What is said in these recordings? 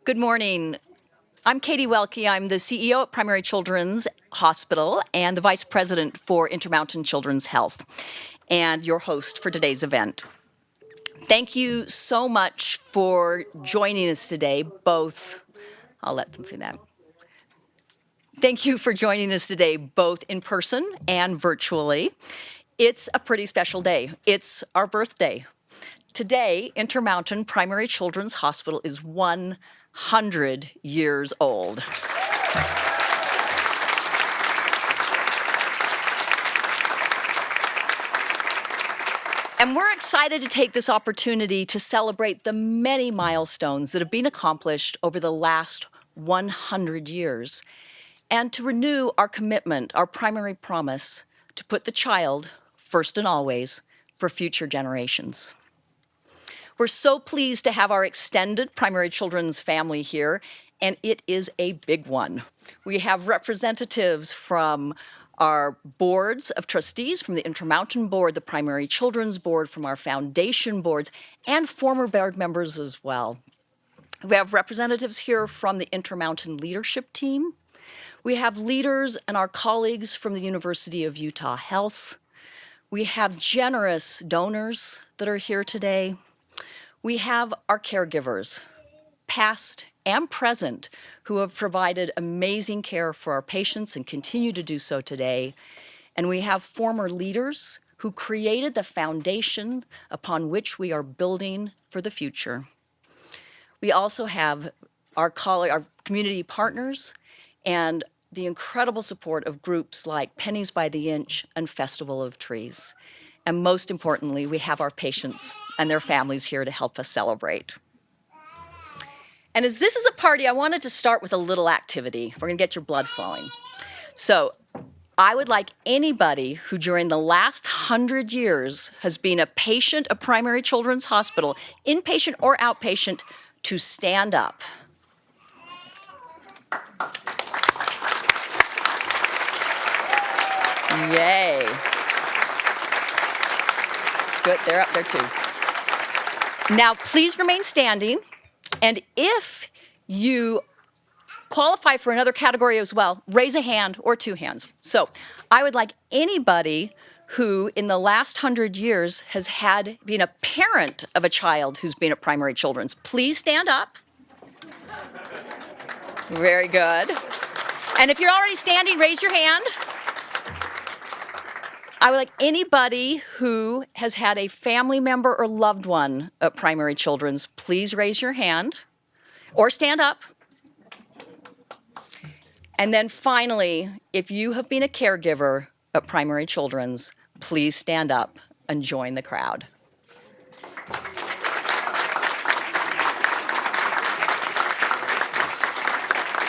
Good morning. I'm Katie Welke. I'm the CEO at Primary Children's Hospital and the Vice President for Intermountain Children's Health, and your host for today's event. Thank you so much for joining us today, I'll let them see that. Thank you for joining us today, both in person and virtually. It's a pretty special day. It's our birthday. Today, Intermountain Primary Children's Hospital is 100 years old. And we're excited to take this opportunity to celebrate the many milestones that have been accomplished over the last 100 years, and to renew our commitment, our primary promise, to put the child first and always for future generations. We're so pleased to have our extended Primary Children's family here, and it is a big one. We have representatives from our boards of trustees, from the Intermountain Board, the Primary Children's Board, from our foundation boards, and former board members as well. We have representatives here from the Intermountain leadership team. We have leaders and our colleagues from the University of Utah Health. We have generous donors that are here today. We have our caregivers, past and present, who have provided amazing care for our patients and continue to do so today. And we have former leaders who created the foundation upon which we are building for the future. We also have our community partners and the incredible support of groups like Pennies by the Inch and Festival of Trees. And most importantly, we have our patients and their families here to help us celebrate. And as this is a party, I wanted to start with a little activity. We're gonna get your blood flowing. So I would like anybody who during the last 100 years has been a patient of Primary Children's Hospital, inpatient or outpatient, to stand up. Yay. Good, they're up there too. Now, please remain standing, and if you qualify for another category as well, raise a hand or two hands. So I would like anybody who in the last 100 years has been a parent of a child who's been at Primary Children's, please stand up. Very good. And if you're already standing, raise your hand. I would like anybody who has had a family member or loved one at Primary Children's, please raise your hand or stand up. And then finally, if you have been a caregiver at Primary Children's, please stand up and join the crowd.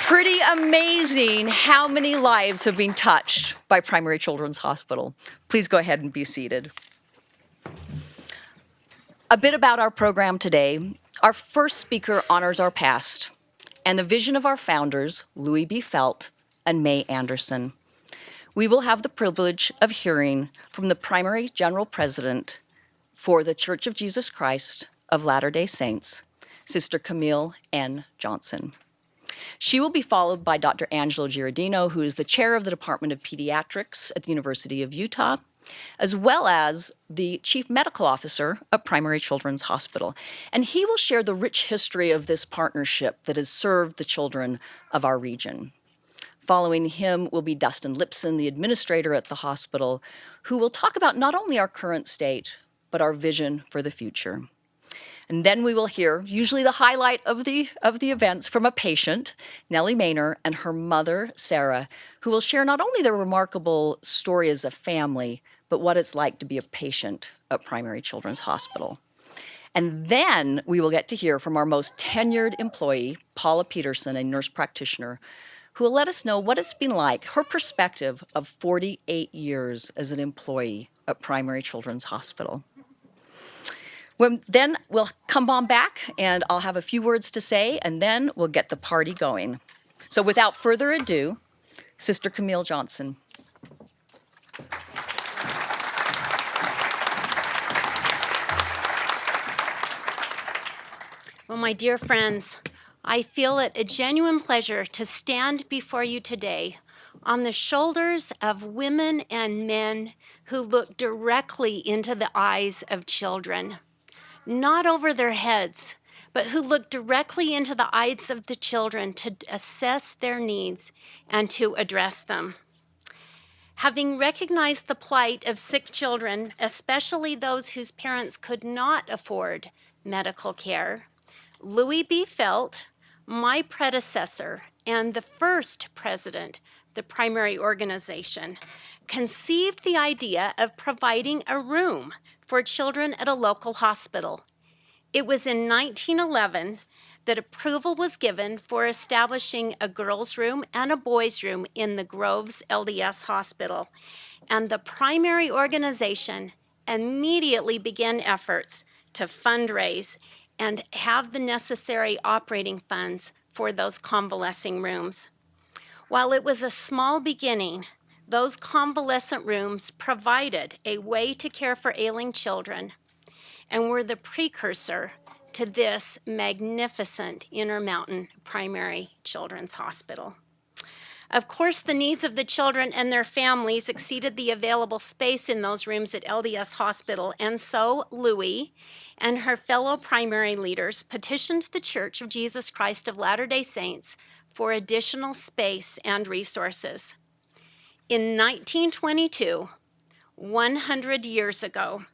Pretty amazing how many lives have been touched by Primary Children's Hospital. Please go ahead and be seated. A bit about our program today. Our first speaker honors our past and the vision of our founders, Louis B. Felt and May Anderson. We will have the privilege of hearing from the Primary General President for the Church of Jesus Christ of Latter-day Saints, Sister Camille N. Johnson. She will be followed by Dr. Angelo Giardino, who is the chair of the Department of Pediatrics at the University of Utah, as well as the chief medical officer of Primary Children's Hospital. And he will share the rich history of this partnership that has served the children of our region. Following him will be Dustin Lipson, the administrator at the hospital, who will talk about not only our current state, but our vision for the future. And then we will hear, usually the highlight of the events, from a patient, Nellie Maynor, and her mother, Sarah, who will share not only their remarkable story as a family, but what it's like to be a patient at Primary Children's Hospital. And then we will get to hear from our most tenured employee, Paula Peterson, a nurse practitioner, who will let us know what it's been like, her perspective of 48 years as an employee at Primary Children's Hospital. Then we'll come on back and I'll have a few words to say, and then we'll get the party going. So without further ado, Sister Camille Johnson. Well, my dear friends, I feel it a genuine pleasure to stand before you today on the shoulders of women and men who look directly into the eyes of children, not over their heads, but who look directly into the eyes of the children to assess their needs and to address them. Having recognized the plight of sick children, especially those whose parents could not afford medical care, Louis B. Felt, my predecessor and the first president, the primary organization, conceived the idea of providing a room for children at a local hospital. It was in 1911 that approval was given for establishing a girls' room and a boys' room in the Groves LDS Hospital, and the primary organization immediately began efforts to fundraise and have the necessary operating funds for those convalescing rooms. While it was a small beginning, those convalescent rooms provided a way to care for ailing children and were the precursor to this magnificent Intermountain Primary Children's Hospital. Of course, the needs of the children and their families exceeded the available space in those rooms at LDS Hospital, and so Louis and her fellow primary leaders petitioned the Church of Jesus Christ of Latter-day Saints for additional space and resources. In 1922, 100 years ago,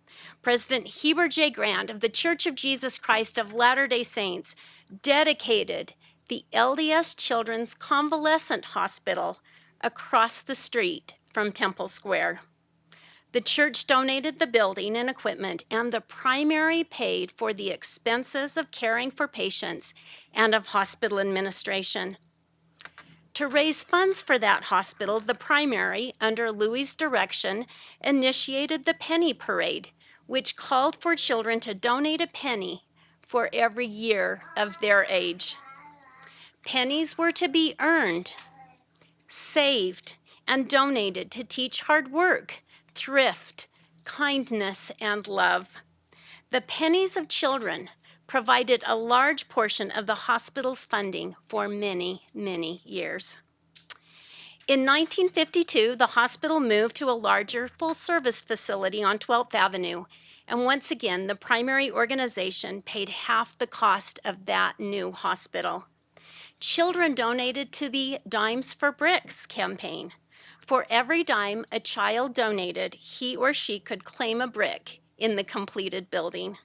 President Heber J. Grant of the Church of Jesus Christ of Latter-day Saints dedicated the LDS Children's Convalescent Hospital across the street from Temple Square. The church donated the building and equipment, and the primary paid for the expenses of caring for patients and of hospital administration. To raise funds for that hospital, the primary, under Louis' direction, initiated the Penny Parade, which called for children to donate a penny for every year of their age. Pennies were to be earned, saved, and donated to teach hard work, thrift, kindness, and love. The pennies of children provided a large portion of the hospital's funding for many, many years. In 1952, the hospital moved to a larger full-service facility on 12th Avenue, and once again, the primary organization paid half the cost of that new hospital. Children donated to the Dimes for Bricks campaign. For every dime a child donated, he or she could claim a brick in the completed building.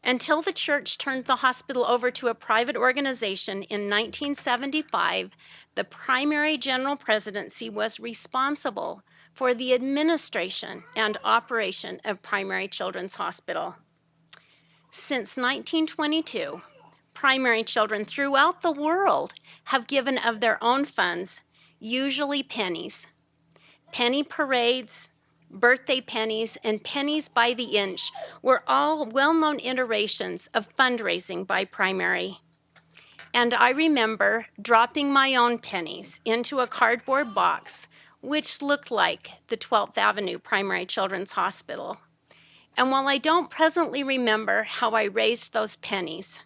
Until the church turned the hospital over to a private organization in 1975, the primary general presidency was responsible for the administration and operation of Primary Children's Hospital. Since 1922, primary children throughout the world have given of their own funds, usually pennies. Penny parades, birthday pennies, and pennies by the inch were all well-known iterations of fundraising by primary. And I remember dropping my own pennies into a cardboard box, which looked like the 12th Avenue Primary Children's Hospital. And while I don't presently remember how I raised those pennies,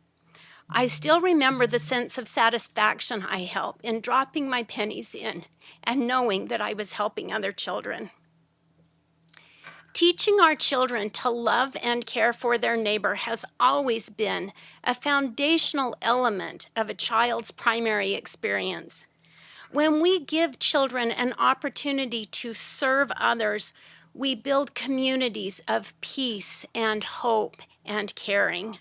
I still remember the sense of satisfaction I felt in dropping my pennies in and knowing that I was helping other children. Teaching our children to love and care for their neighbor has always been a foundational element of a child's primary experience. When we give children an opportunity to serve others, we build communities of peace and hope and caring.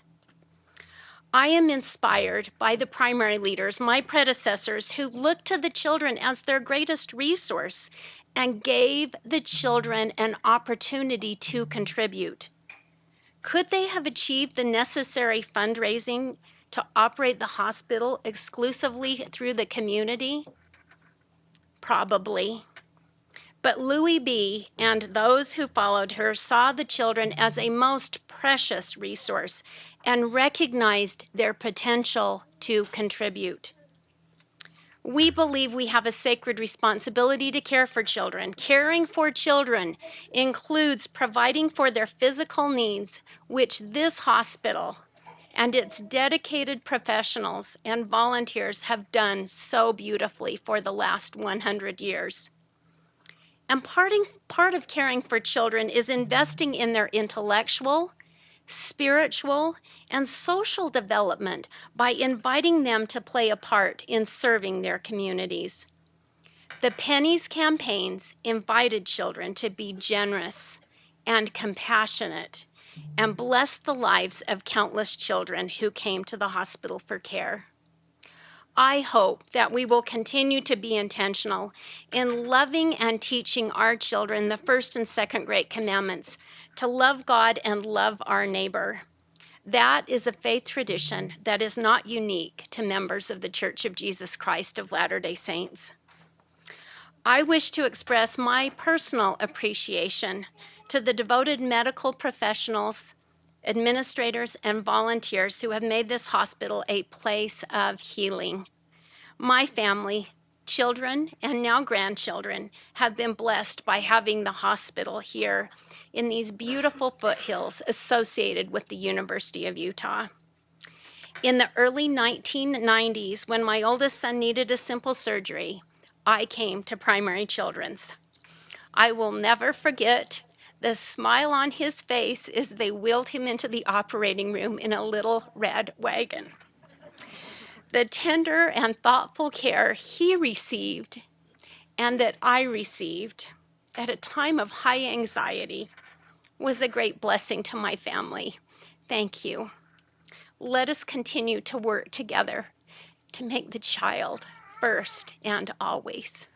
I am inspired by the primary leaders, my predecessors, who looked to the children as their greatest resource and gave the children an opportunity to contribute. Could they have achieved the necessary fundraising to operate the hospital exclusively through the community? Probably. But Louis B. and those who followed her saw the children as a most precious resource and recognized their potential to contribute. We believe we have a sacred responsibility to care for children. Caring for children includes providing for their physical needs, which this hospital and its dedicated professionals and volunteers have done so beautifully for the last 100 years. And part of caring for children is investing in their intellectual, spiritual, and social development by inviting them to play a part in serving their communities. The Pennies campaigns invited children to be generous and compassionate and blessed the lives of countless children who came to the hospital for care. I hope that we will continue to be intentional in loving and teaching our children the first and second great commandments to love God and love our neighbor. That is a faith tradition that is not unique to members of the Church of Jesus Christ of Latter-day Saints. I wish to express my personal appreciation to the devoted medical professionals, administrators, and volunteers who have made this hospital a place of healing. My family, children, and now grandchildren have been blessed by having the hospital here in these beautiful foothills associated with the University of Utah. In the early 1990s, when my oldest son needed a simple surgery, I came to Primary Children's. I will never forget the smile on his face as they wheeled him into the operating room in a little red wagon. The tender and thoughtful care he received and that I received at a time of high anxiety was a great blessing to my family. Thank you. Let us continue to work together to make the child first and always.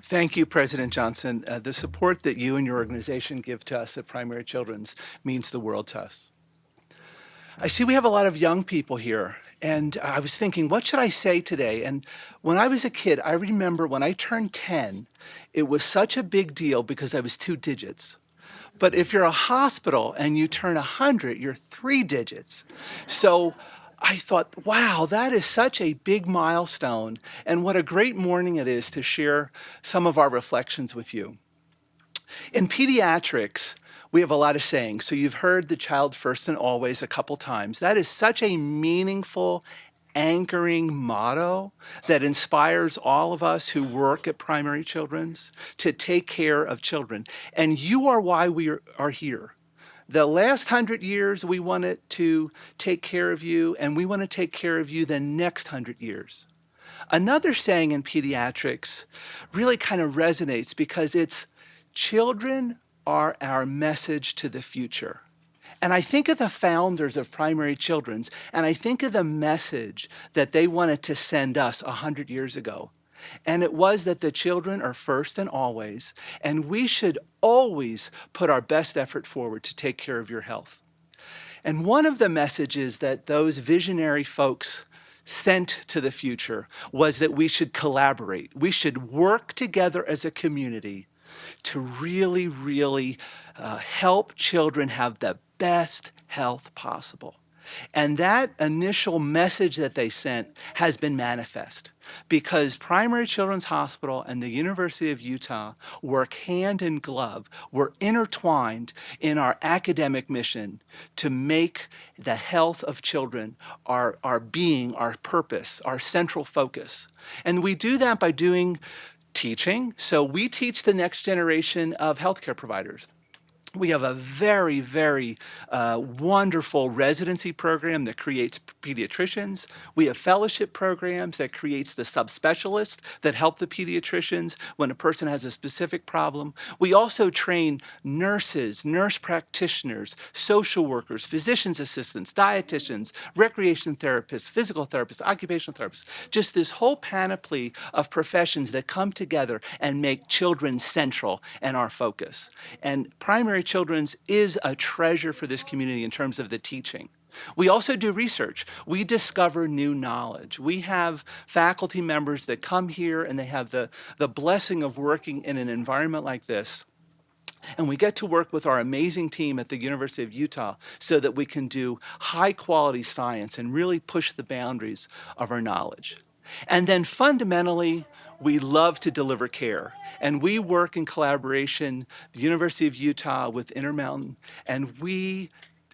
Thank you, President Johnson. The support that you and your organization give to us at Primary Children's means the world to us. I see we have a lot of young people here, and I was thinking, what should I say today? And when I was a kid, I remember when I turned 10, it was such a big deal because I was 2 digits. But if you're a hospital and you turn 100, you're 3 digits. So I thought, wow, that is such a big milestone, and what a great morning it is to share some of our reflections with you. In pediatrics, we have a lot of sayings. So you've heard the child first and always a couple times. That is such a meaningful, anchoring motto that inspires all of us who work at Primary Children's to take care of children. And you are why we are here. The last 100 years, we wanted to take care of you, and we want to take care of you the next 100 years. Another saying in pediatrics really kind of resonates because it's, children are our message to the future. And I think of the founders of Primary Children's, and I think of the message that they wanted to send us 100 years ago. And it was that the children are first and always, and we should always put our best effort forward to take care of your health. And one of the messages that those visionary folks sent to the future was that we should collaborate. We should work together as a community to really help children have the best health possible. And that initial message that they sent has been manifest because Primary Children's Hospital and the University of Utah work hand in glove. We're intertwined in our academic mission to make the health of children our being, our purpose, our central focus. And we do that by doing teaching. So we teach the next generation of healthcare providers. We have a very wonderful residency program that creates pediatricians. We have fellowship programs that creates the subspecialists that help the pediatricians when a person has a specific problem. We also train nurses, nurse practitioners, social workers, physician's assistants, dietitians, recreation therapists, physical therapists, occupational therapists, just this whole panoply of professions that come together and make children central and our focus. And Primary Children's is a treasure for this community in terms of the teaching. We also do research. We discover new knowledge. We have faculty members that come here and they have the blessing of working in an environment like this. And we get to work with our amazing team at the University of Utah so that we can do high quality science and really push the boundaries of our knowledge. And then fundamentally, We love to deliver care, and we work in collaboration, the University of Utah with Intermountain, and we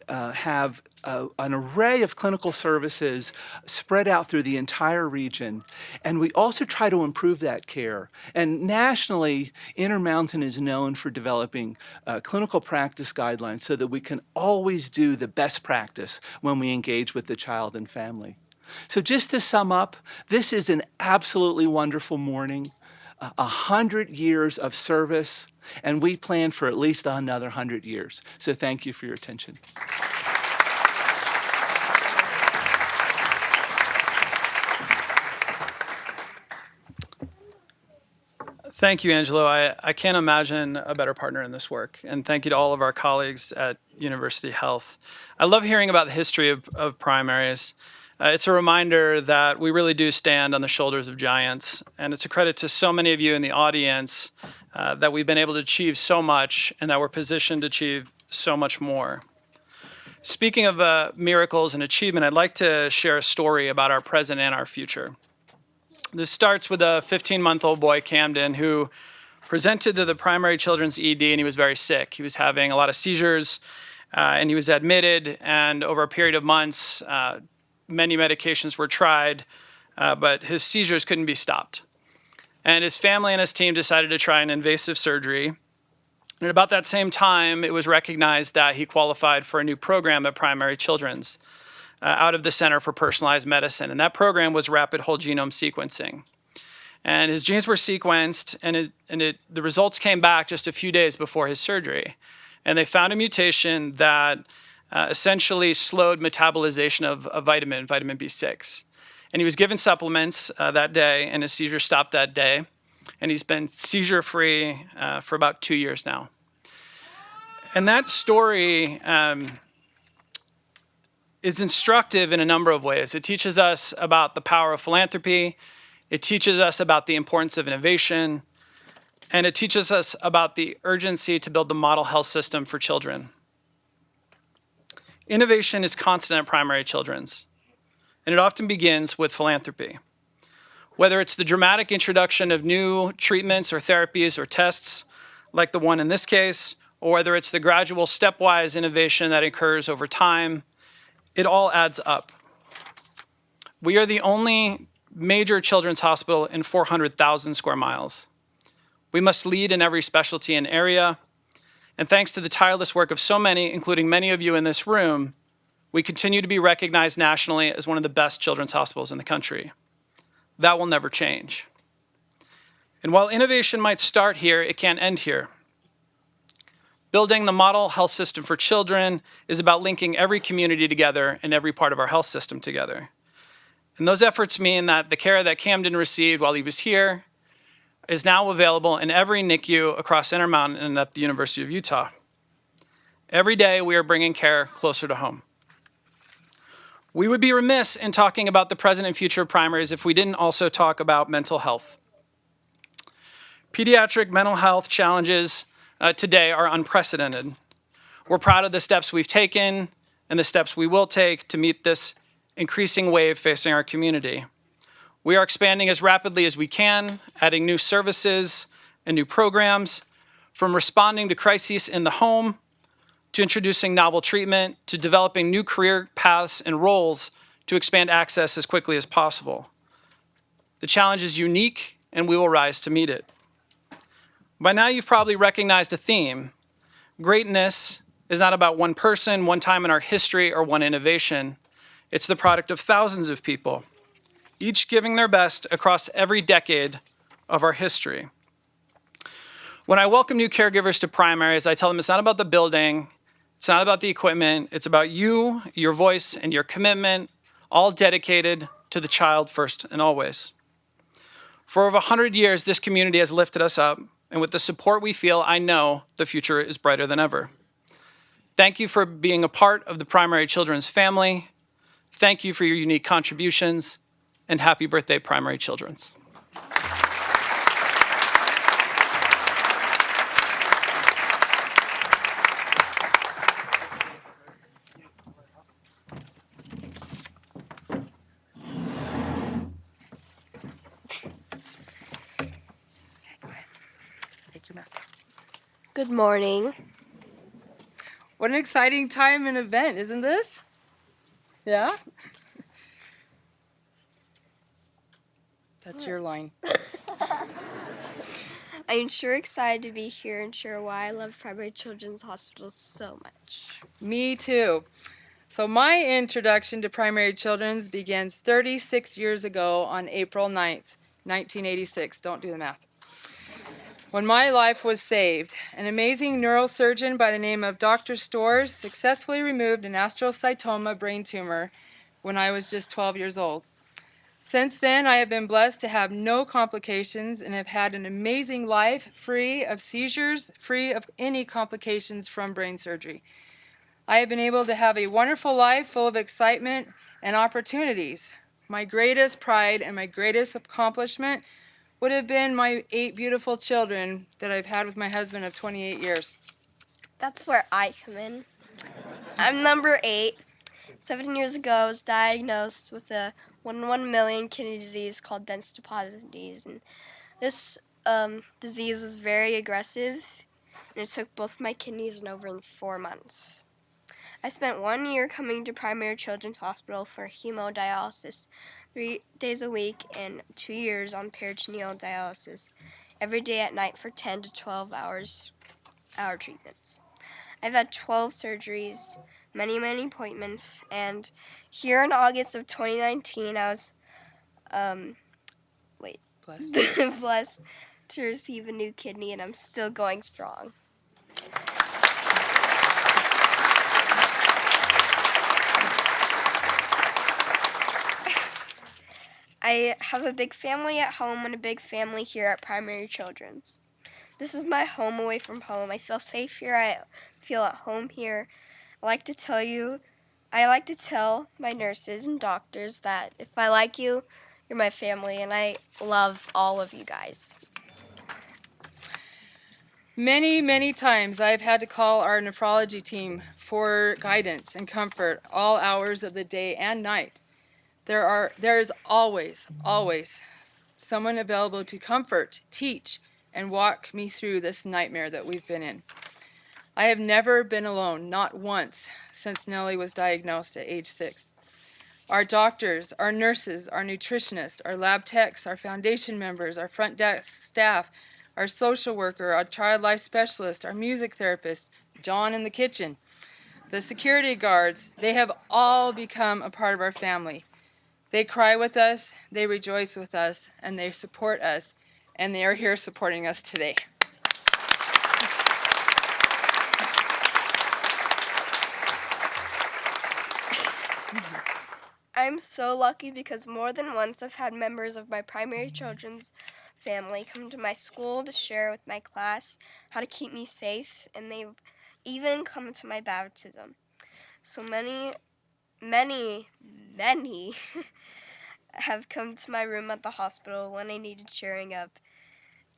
have an array of clinical services spread out through the entire region. And we also try to improve that care. And nationally, Intermountain is known for developing clinical practice guidelines so that we can always do the best practice when we engage with the child and family. So just to sum up, this is an absolutely wonderful morning. 100 years of service, and we plan for at least another 100 years. So thank you for your attention. Thank you, Angelo. I can't imagine a better partner in this work. And thank you to all of our colleagues at University Health. I love hearing about the history of primaries. It's a reminder that we really do stand on the shoulders of giants. And it's a credit to so many of you in the audience that we've been able to achieve so much and that we're positioned to achieve so much more. Speaking of miracles and achievement, I'd like to share a story about our present and our future. This starts with a 15-month-old boy, Camden, who presented to the primary children's ED, and he was very sick. He was having a lot of seizures, and he was admitted, and over a period of months, many medications were tried, but his seizures couldn't be stopped. And his family and his team decided to try an invasive surgery. And at about that same time, it was recognized that he qualified for a new program at Primary Children's out of the Center for Personalized Medicine. And that program was rapid whole genome sequencing. And his genes were sequenced, and the results came back just a few days before his surgery. And they found a mutation that essentially slowed metabolization of vitamin B6. And he was given supplements that day, and his seizure stopped that day. And he's been seizure-free for about 2 years now. And that story is instructive in a number of ways. It teaches us about the power of philanthropy. It teaches us about the importance of innovation. And it teaches us about the urgency to build the model health system for children. Innovation is constant at Primary Children's, and it often begins with philanthropy. Whether it's the dramatic introduction of new treatments or therapies or tests, like the one in this case, or whether it's the gradual stepwise innovation that occurs over time, it all adds up. We are the only major children's hospital in 400,000 square miles. We must lead in every specialty and area. And thanks to the tireless work of so many, including many of you in this room, we continue to be recognized nationally as one of the best children's hospitals in the country. That will never change. And while innovation might start here, it can't end here. Building the model health system for children is about linking every community together and every part of our health system together. And those efforts mean that the care that Camden received while he was here is now available in every NICU across Intermountain and at the University of Utah. Every day, we are bringing care closer to home. We would be remiss in talking about the present and future of primaries if we didn't also talk about mental health. Pediatric mental health challenges today are unprecedented. We're proud of the steps we've taken and the steps we will take to meet this increasing wave facing our community. We are expanding as rapidly as we can, adding new services and new programs, from responding to crises in the home, to introducing novel treatment, to developing new career paths and roles to expand access as quickly as possible. The challenge is unique, and we will rise to meet it. By now, you've probably recognized a theme. Greatness is not about one person, one time in our history, or one innovation. It's the product of thousands of people, each giving their best across every decade of our history. When I welcome new caregivers to primaries, I tell them it's not about the building, it's not about the equipment, it's about you, your voice, and your commitment, all dedicated to the child first and always. For over 100 years, this community has lifted us up, and with the support we feel, I know the future is brighter than ever. Thank you for being a part of the Primary Children's family. Thank you for your unique contributions, and happy birthday, Primary Children's. Good morning. What an exciting time and event, isn't this? Yeah? That's your line. I'm sure excited to be here and share why I love Primary Children's Hospital so much. Me too. So my introduction to Primary Children's begins 36 years ago on April 9th, 1986. Don't do the math. When my life was saved, an amazing neurosurgeon by the name of Dr. Storrs successfully removed an astrocytoma brain tumor when I was just 12 years old. Since then, I have been blessed to have no complications and have had an amazing life, free of seizures, free of any complications from brain surgery. I have been able to have a wonderful life full of excitement and opportunities. My greatest pride and my greatest accomplishment would have been my 8 beautiful children that I've had with my husband of 28 years. That's where I come in. I'm number 8. 7 years ago, I was diagnosed with a 1 in 1 million kidney disease called dense deposit disease. And this disease is very aggressive, and it took both my kidneys and over in 4 months. I spent 1 year coming to Primary Children's Hospital for hemodialysis 3 days a week and 2 years on peritoneal dialysis every day at night for 10 to 12 hour treatments. I've had 12 surgeries, many appointments, and here in August of 2019, I was blessed to receive a new kidney, and I'm still going strong. I have a big family at home and a big family here at Primary Children's. This is my home away from home. I feel safe here. I feel at home here. I like to tell my nurses and doctors that if I like you, you're my family, and I love all of you guys. Many times I've had to call our nephrology team for guidance and comfort all hours of the day and night. There is always someone available to comfort, teach, and walk me through this nightmare that we've been in. I have never been alone, not once, since Nellie was diagnosed at age 6. Our doctors, our nurses, our nutritionists, our lab techs, our foundation members, our front desk staff, our social worker, our child life specialist, our music therapist, John in the kitchen, the security guards, they have all become a part of our family. They cry with us, they rejoice with us, and they support us, and they are here supporting us today. I'm so lucky because more than once I've had members of my Primary Children's family come to my school to share with my class how to keep me safe, and they've even come to my baptism. So many have come to my room at the hospital when I needed cheering up,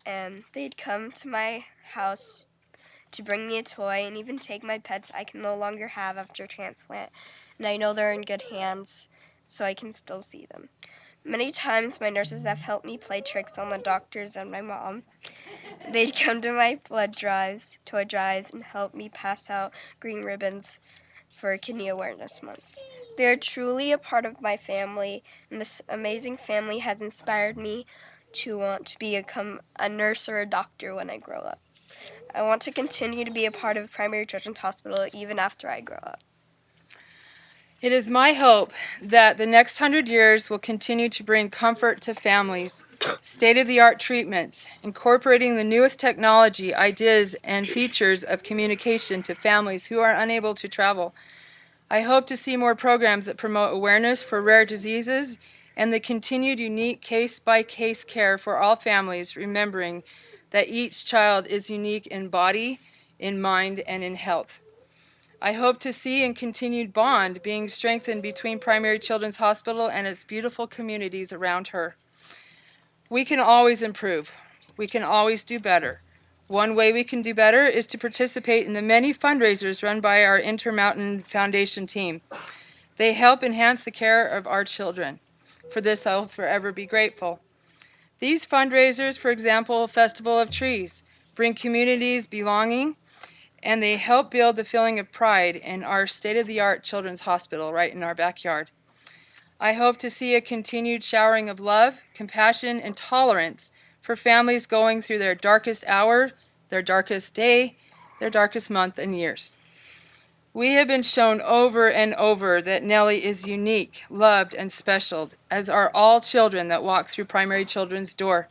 and they'd come to my house to bring me a toy and even take my pets I can no longer have after transplant, and I know they're in good hands, so I can still see them. Many times my nurses have helped me play tricks on the doctors and my mom. They'd come to my blood drives, toy drives, and help me pass out green ribbons for Kidney Awareness Month. They are truly a part of my family, and this amazing family has inspired me to want to become a nurse or a doctor when I grow up. I want to continue to be a part of Primary Children's Hospital even after I grow up. It is my hope that the next 100 years will continue to bring comfort to families, state-of-the-art treatments, incorporating the newest technology, ideas, and features of communication to families who are unable to travel. I hope to see more programs that promote awareness for rare diseases and the continued unique case-by-case care for all families, remembering that each child is unique in body, in mind, and in health. I hope to see a continued bond being strengthened between Primary Children's Hospital and its beautiful communities around her. We can always improve. We can always do better. One way we can do better is to participate in the many fundraisers run by our Intermountain Foundation team. They help enhance the care of our children. For this, I'll forever be grateful. These fundraisers, for example, Festival of Trees, bring communities belonging, and they help build the feeling of pride in our state-of-the-art children's hospital right in our backyard. I hope to see a continued showering of love, compassion, and tolerance for families going through their darkest hour, their darkest day, their darkest month and years. We have been shown over and over that Nellie is unique, loved, and special, as are all children that walk through Primary Children's door.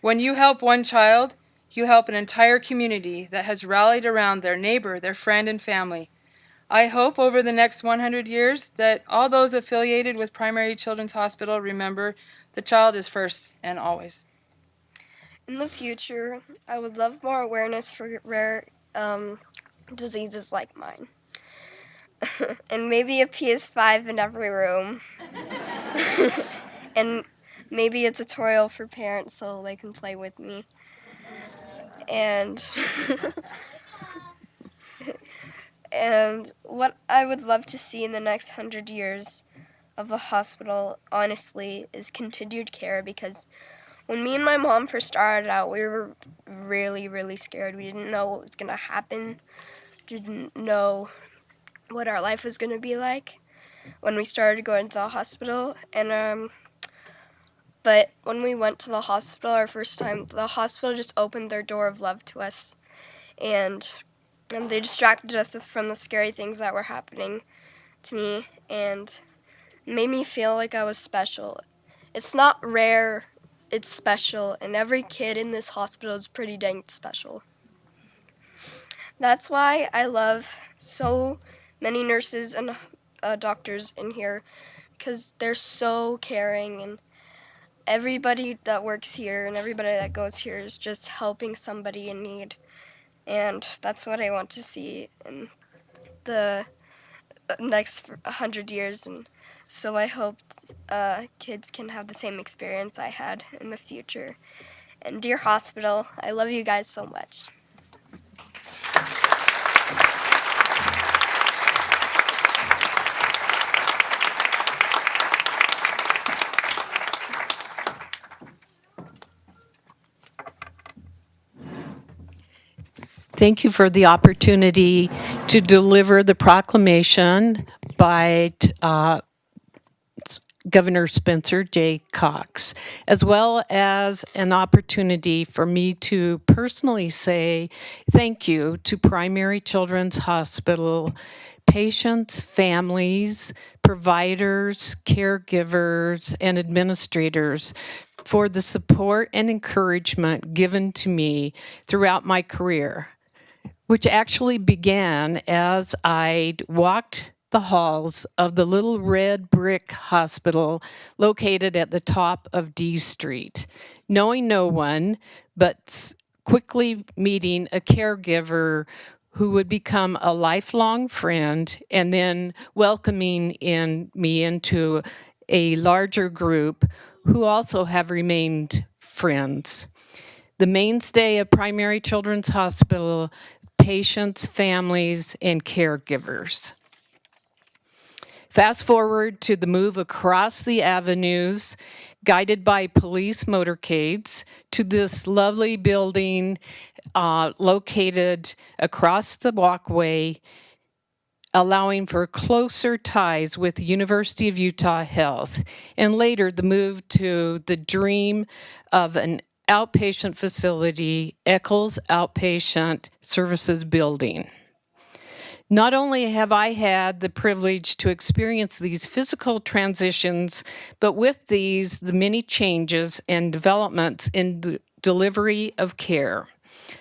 When you help one child, you help an entire community that has rallied around their neighbor, their friend, and family. I hope over the next 100 years that all those affiliated with Primary Children's Hospital remember the child is first and always. In the future, I would love more awareness for rare diseases like mine. And maybe a PS5 in every room. And maybe a tutorial for parents so they can play with me. And and what I would love to see in the next 100 years of the hospital, honestly, is continued care, because when me and my mom first started out, we were really, really scared. We didn't know what was going to happen, didn't know what our life was going to be like when we started going to the hospital. And but when we went to the hospital our first time, the hospital just opened their door of love to us, and they distracted us from the scary things that were happening to me and made me feel like I was special. It's not rare, it's special, and every kid in this hospital is pretty dang special. That's why I love so many nurses and doctors in here, because they're so caring, and everybody that works here and everybody that goes here is just helping somebody in need. And that's what I want to see in the next 100 years. And so I hope kids can have the same experience I had in the future. And dear hospital, I love you guys so much. Thank you for the opportunity to deliver the proclamation by Governor Spencer J. Cox, as well as an opportunity for me to personally say thank you to Primary Children's Hospital patients, families, providers, caregivers, and administrators for the support and encouragement given to me throughout my career, which actually began as I walked the halls of the little red brick hospital located at the top of D Street, knowing no one, but quickly meeting a caregiver who would become a lifelong friend, and then welcoming me into a larger group who also have remained friends. The mainstay of Primary Children's Hospital: patients, families, and caregivers. Fast forward to the move across the avenues, guided by police motorcades, to this lovely building located across the walkway, allowing for closer ties with the University of Utah Health, and later the move to the dream of an outpatient facility, Eccles Outpatient Services Building. Not only have I had the privilege to experience these physical transitions, but with these, the many changes and developments in the delivery of care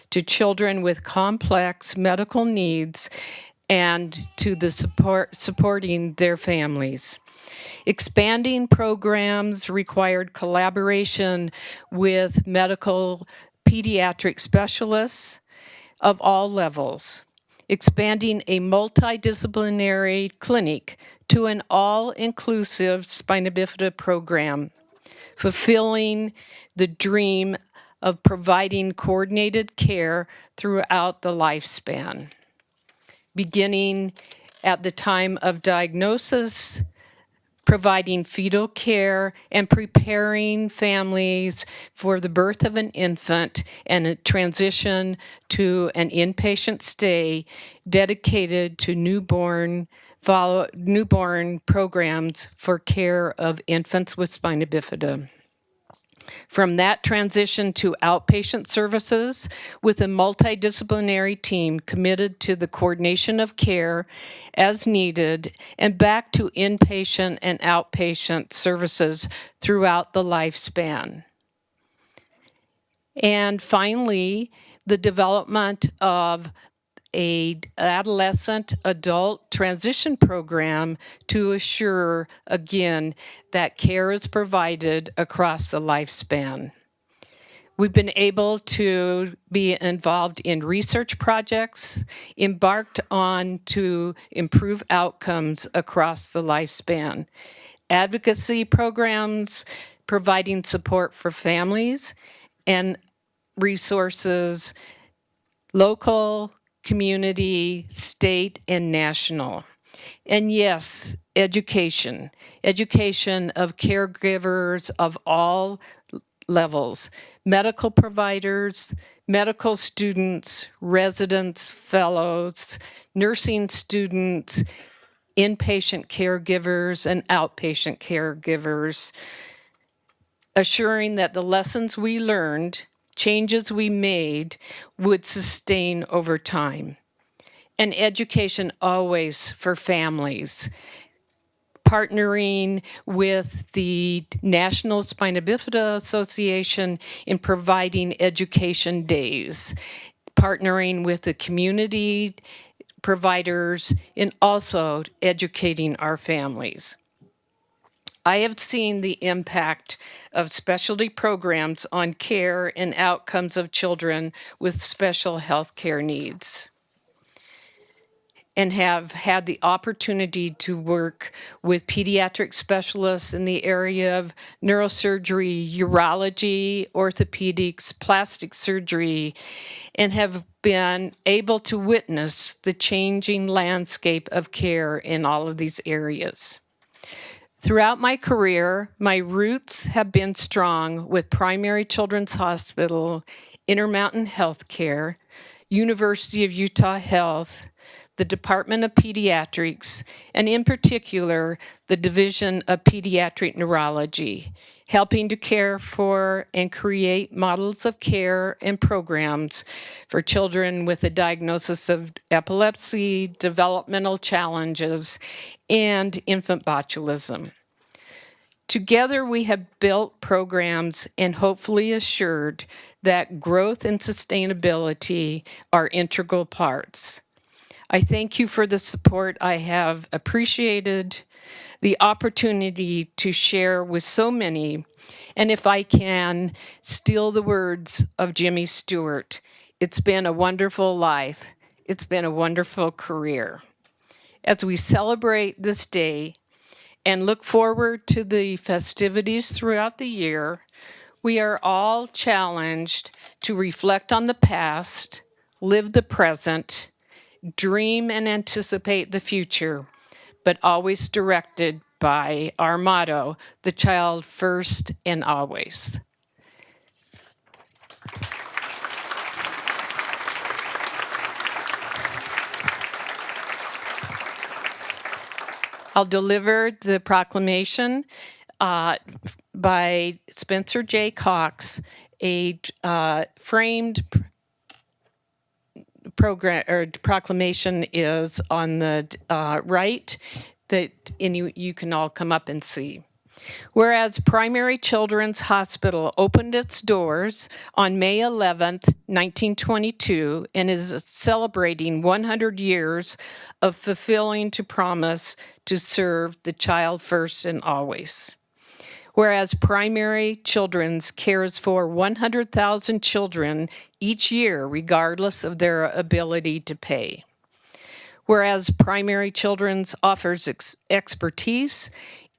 to children with complex medical needs and to the supporting their families. Expanding programs required collaboration with medical pediatric specialists of all levels. Expanding a multidisciplinary clinic to an all-inclusive spina bifida program. Fulfilling the dream of providing coordinated care throughout the lifespan. Beginning at the time of diagnosis, providing fetal care, and preparing families for the birth of an infant and a transition to an inpatient stay dedicated to newborn programs for care of infants with spina bifida. From that transition to outpatient services with a multidisciplinary team committed to the coordination of care as needed, and back to inpatient and outpatient services throughout the lifespan. And finally, the development of a adolescent adult transition program to assure, again, that care is provided across the lifespan. We've been able to be involved in research projects embarked on to improve outcomes across the lifespan, advocacy programs providing support for families and resources, local, community, state, and national. And yes, education of caregivers of all levels, medical providers, medical students, residents, fellows, nursing students, inpatient caregivers, and outpatient caregivers, assuring that the lessons we learned, changes we made, would sustain over time. And education always for families, partnering with the National Spina Bifida Association in providing education days, partnering with the community providers in also educating our families. I have seen the impact of specialty programs on care and outcomes of children with special health care needs, and have had the opportunity to work with pediatric specialists in the area of neurosurgery, urology, orthopedics, plastic surgery, and have been able to witness the changing landscape of care in all of these areas. Throughout my career, my roots have been strong with Primary Children's Hospital, Intermountain Healthcare, University of Utah Health, the Department of Pediatrics, and in particular, the Division of Pediatric Neurology, helping to care for and create models of care and programs for children with a diagnosis of epilepsy, developmental challenges, and infant botulism. Together, we have built programs and hopefully assured that growth and sustainability are integral parts. I thank you for the support. I have appreciated the opportunity to share with so many. And if I can steal the words of Jimmy Stewart, it's been a wonderful life. It's been a wonderful career. As we celebrate this day and look forward to the festivities throughout the year, we are all challenged to reflect on the past, live the present, dream and anticipate the future, but always directed by our motto, the child first and always. I'll deliver the proclamation by Spencer J. Cox, a framed program or proclamation is on the right, that and you can all come up and see. Whereas Primary Children's Hospital opened its doors on May 11th, 1922, and is celebrating 100 years of fulfilling to promise to serve the child first and always. Whereas Primary Children's cares for 100,000 children each year, regardless of their ability to pay. Whereas Primary Children's offers expertise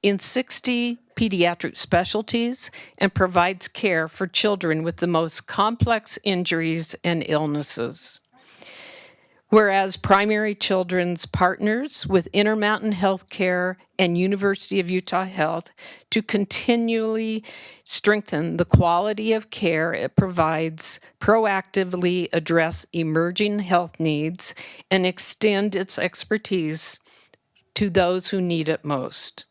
in 60 pediatric specialties and provides care for children with the most complex injuries and illnesses. Whereas Primary Children's partners with Intermountain Healthcare and University of Utah Health to continually strengthen the quality of care it provides, proactively address emerging health needs, and extend its expertise to those who need it most.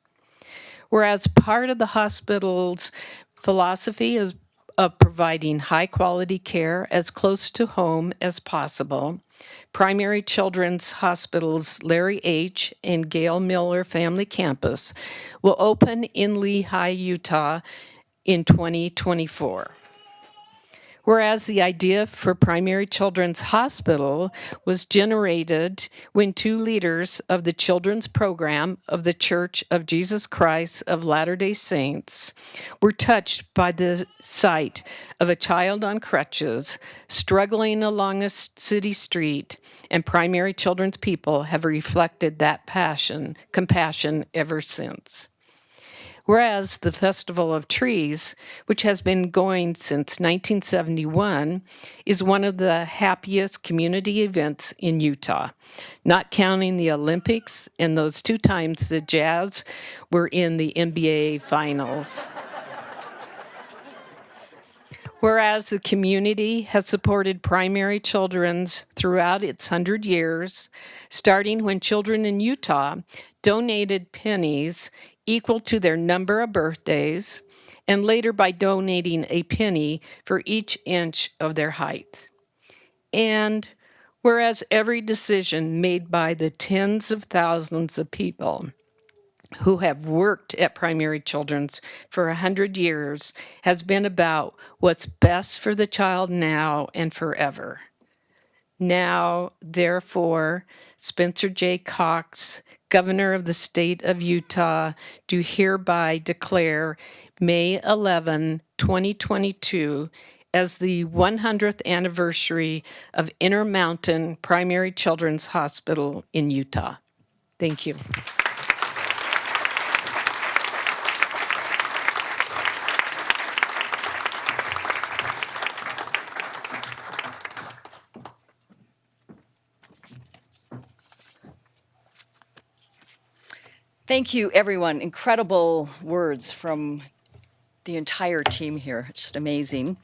Whereas part of the hospital's philosophy is of providing high quality care as close to home as possible, Primary Children's Hospital's Larry H. and Gail Miller Family Campus will open in Lehi, Utah in 2024. Whereas the idea for Primary Children's Hospital was generated when two leaders of the children's program of the Church of Jesus Christ of Latter-day Saints were touched by the sight of a child on crutches struggling along a city street, and Primary Children's people have reflected that compassion ever since. Whereas the Festival of Trees, which has been going since 1971, is one of the happiest community events in Utah, not counting the Olympics and those 2 times the Jazz were in the NBA Finals. Whereas the community has supported Primary Children's throughout its 100 years, starting when children in Utah donated pennies equal to their number of birthdays, and later by donating a penny for each inch of their height. And whereas every decision made by the tens of thousands of people who have worked at Primary Children's for 100 years has been about what's best for the child now and forever. Now, therefore, Spencer J. Cox, Governor of the State of Utah, do hereby declare May 11, 2022 as the 100th anniversary of Intermountain Primary Children's Hospital in Utah. Thank you. Thank you, everyone. Incredible words from the entire team here. It's just amazing.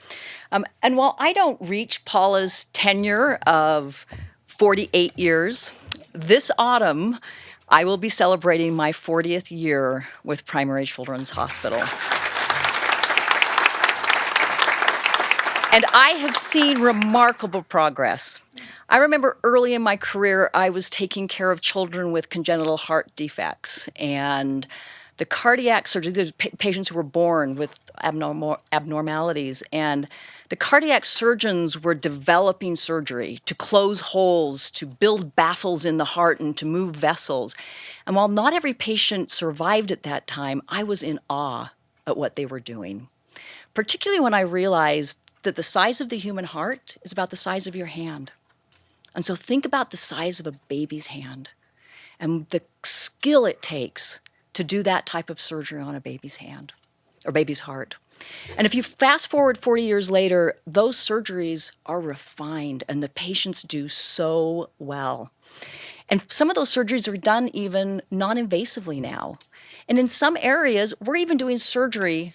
And while I don't reach Paula's tenure of 48 years, this autumn I will be celebrating my 40th year with Primary Children's Hospital. And I have seen remarkable progress. I remember early in my career, I was taking care of children with congenital heart defects, and the cardiac surgery, there's patients who were born with abnormalities, and the cardiac surgeons were developing surgery to close holes, to build baffles in the heart, and to move vessels. And while not every patient survived at that time, I was in awe at what they were doing, particularly when I realized that the size of the human heart is about the size of your hand. And so think about the size of a baby's hand and the skill it takes to do that type of surgery on a baby's hand or baby's heart. And if you fast forward 40 years later, those surgeries are refined and the patients do so well. And some of those surgeries are done even non-invasively now. And in some areas, we're even doing surgery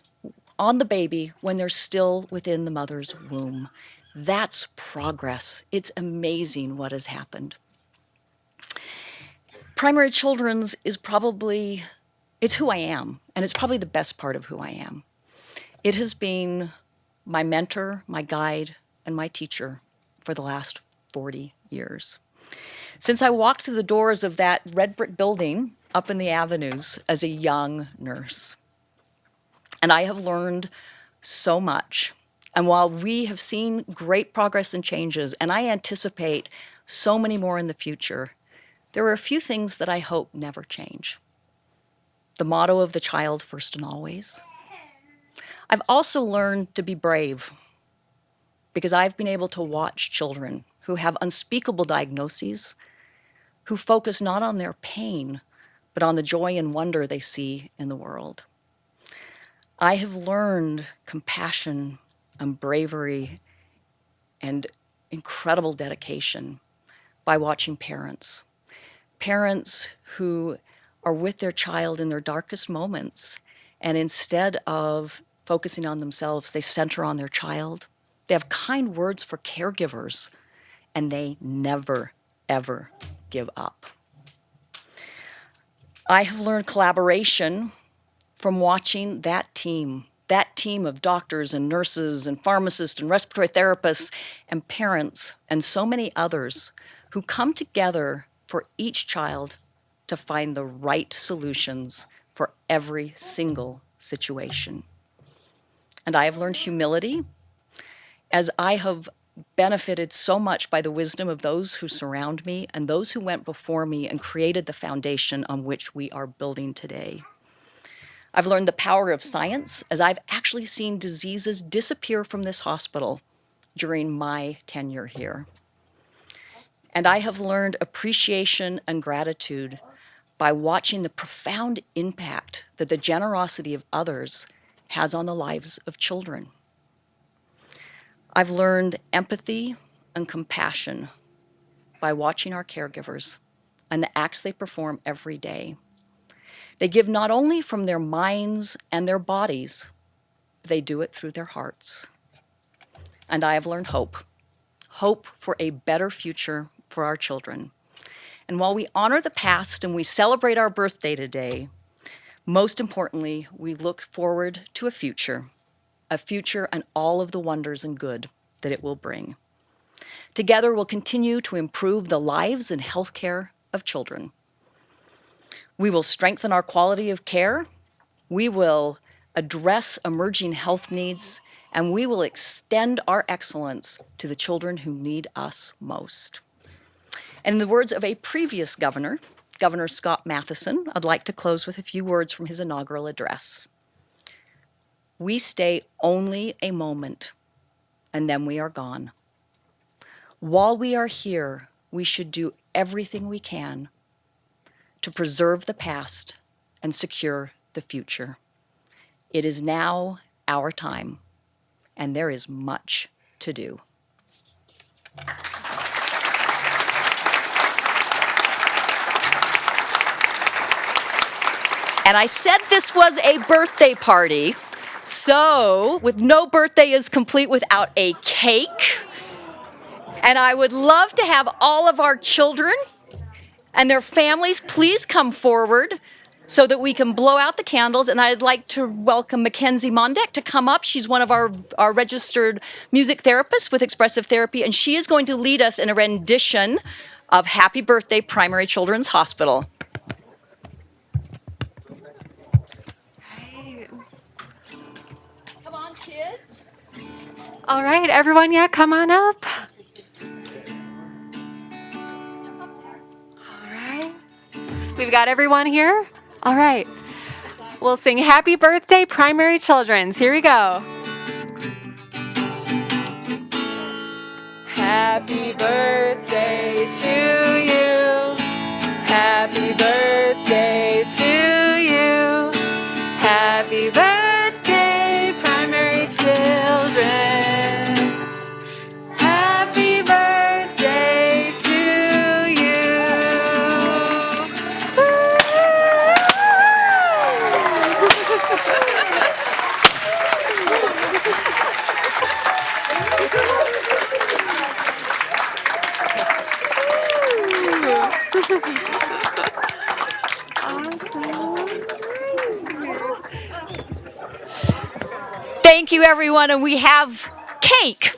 on the baby when they're still within the mother's womb. That's progress. It's amazing what has happened. Primary Children's is probably, it's who I am, and it's probably the best part of who I am. It has been my mentor, my guide, and my teacher for the last 40 years. Since I walked through the doors of that red brick building up in the avenues as a young nurse. And I have learned so much. And while we have seen great progress and changes, and I anticipate so many more in the future, there are a few things that I hope never change. The motto of the child first and always. I've also learned to be brave because I've been able to watch children who have unspeakable diagnoses, who focus not on their pain, but on the joy and wonder they see in the world. I have learned compassion and bravery and incredible dedication by watching parents. Parents who are with their child in their darkest moments, and instead of focusing on themselves, they center on their child. They have kind words for caregivers, and they never, ever give up. I have learned collaboration from watching that team of doctors and nurses and pharmacists and respiratory therapists and parents and so many others who come together for each child to find the right solutions for every single situation. And I have learned humility as I have benefited so much by the wisdom of those who surround me and those who went before me and created the foundation on which we are building today. I've learned the power of science as I've actually seen diseases disappear from this hospital during my tenure here. And I have learned appreciation and gratitude by watching the profound impact that the generosity of others has on the lives of children. I've learned empathy and compassion by watching our caregivers and the acts they perform every day. They give not only from their minds and their bodies, but they do it through their hearts. And I have learned hope for a better future for our children. And while we honor the past and we celebrate our birthday today, most importantly, we look forward to a future and all of the wonders and good that it will bring. Together, we'll continue to improve the lives and healthcare of children. We will strengthen our quality of care, we will address emerging health needs, and we will extend our excellence to the children who need us most. And in the words of a previous governor, Governor Scott Matheson, I'd like to close with a few words from his inaugural address. We stay only a moment, and then we are gone. While we are here, we should do everything we can to preserve the past and secure the future. It is now our time, and there is much to do. And I said this was a birthday party, so with no birthday is complete without a cake. And I would love to have all of our children and their families please come forward so that we can blow out the candles. And I'd like to welcome Mackenzie Mondek to come up. She's one of our registered music therapists with expressive therapy, and she is going to lead us in a rendition of Happy Birthday Primary Children's Hospital. Come on, kids. All right, everyone, yeah, come on up. We've got everyone here? All right. We'll sing Happy Birthday, Primary Children's. Here we go. Happy birthday to you. Happy birthday to you. Happy birthday, Primary Children's. Happy birthday to you. Thank you, everyone, and we have cake.